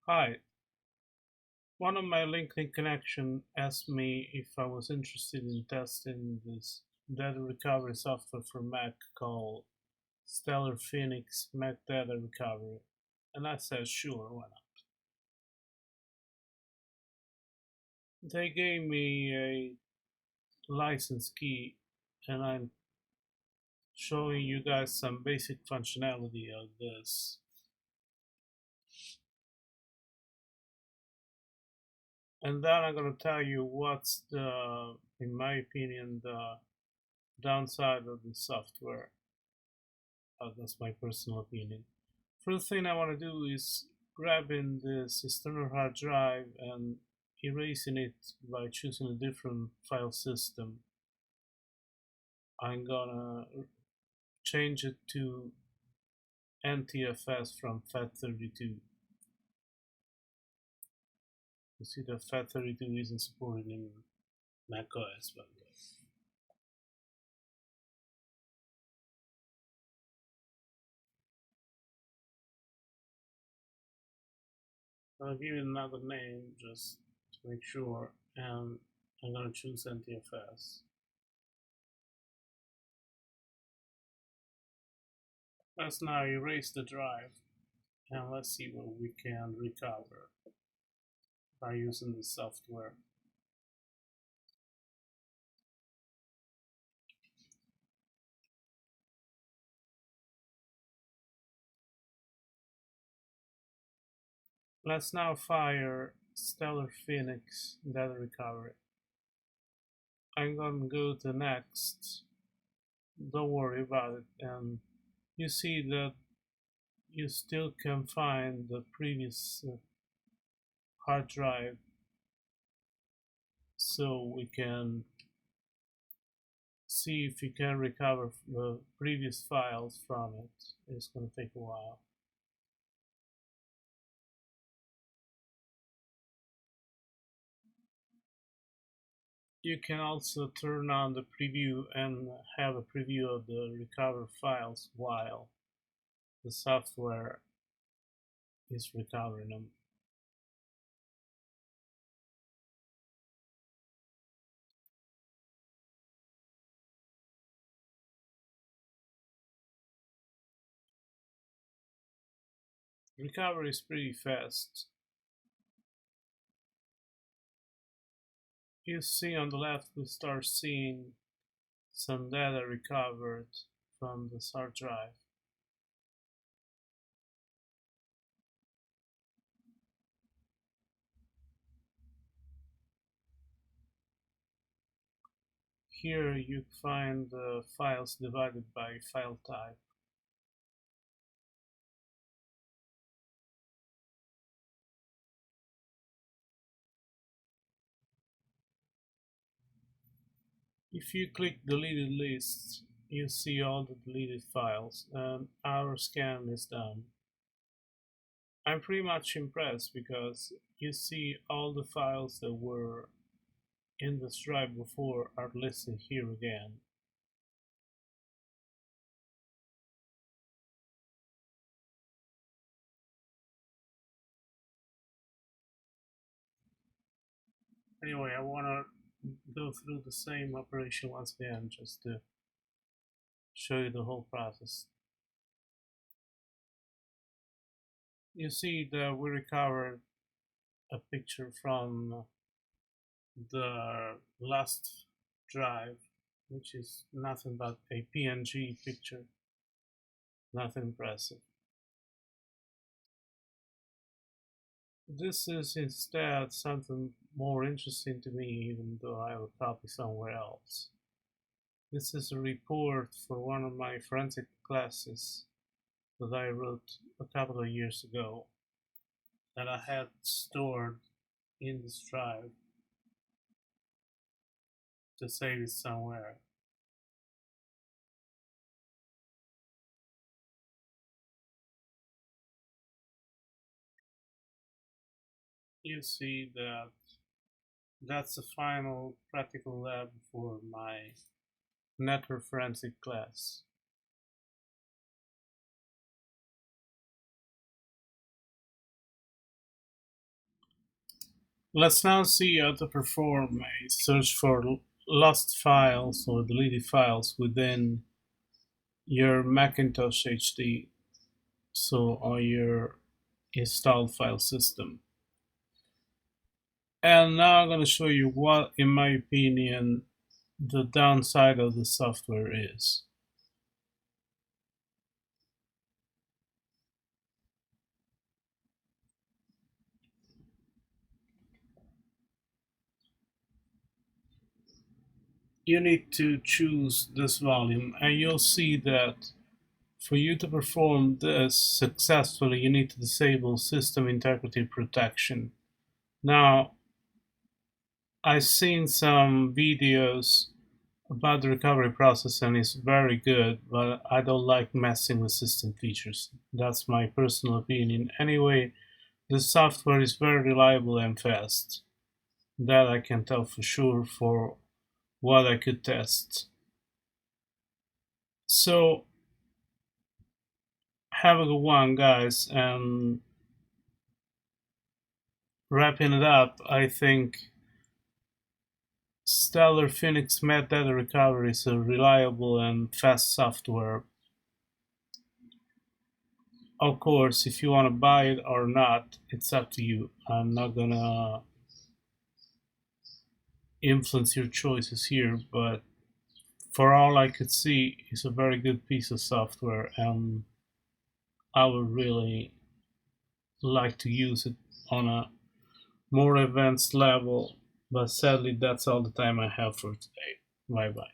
Hi, one of my LinkedIn connection asked me if I was interested in testing this data recovery software for Mac called Stellar Phoenix Mac Data Recovery, and I said sure, why not? They gave me a license key, and I'm showing you guys some basic functionality of this. And then I'm going to tell you what's in my opinion, the downside of the software. That's my personal opinion. First thing I want to do is grabbing this external hard drive and erasing it by choosing a different file system. I'm gonna change it to NTFS from FAT32. You see that FAT32 isn't supported in macOS, but I'll give it another name just to make sure, and I'm gonna choose NTFS. Let's now erase the drive and let's see what we can recover by using the software. Let's now fire Stellar Phoenix Data Recovery. I'm gonna go to next. Don't worry about it. And you see that you still can find the previous hard drive, so we can see if you can recover the previous files from it. It's going to take a while. You can also turn on the preview and have a preview of the recovered files while the software is recovering them. Recovery is pretty fast. You see on the left we start seeing some data recovered from the hard drive. Here you find the files divided by file type. If you click deleted lists, you see all the deleted files and our scan is done. I'm pretty much impressed because you see all the files that were in this drive before are listed here again. Anyway, I want to go through the same operation once again just to show you the whole process. You see that we recovered a picture from the last drive, which is nothing but a PNG picture, nothing impressive. This is instead something more interesting to me, even though I have a copy somewhere else. This is a report for one of my forensic classes that I wrote a couple of years ago that I had stored in this drive to save it somewhere. You see that that's the final practical lab for my network forensic class. Let's now see how to perform a search for lost files or deleted files within your Macintosh HD, so on your installed file system. And now I'm going to show you what, in my opinion, the downside of the software is. You need to choose this volume, and you'll see that for you to perform this successfully, you need to disable system integrity protection. Now, I've seen some videos about the recovery process and it's very good, but I don't like messing with system features. That's my personal opinion. Anyway, the software is very reliable and fast. That I can tell for sure for what I could test. So, have a good one, guys, and wrapping it up, I think Stellar Phoenix Metadata Recovery is a reliable and fast software. Of course, if you want to buy it or not, it's up to you. I'm not gonna influence your choices here, but for all I could see, it's a very good piece of software, and I would really like to use it on a more advanced level. But sadly, that's all the time I have for today. Bye bye.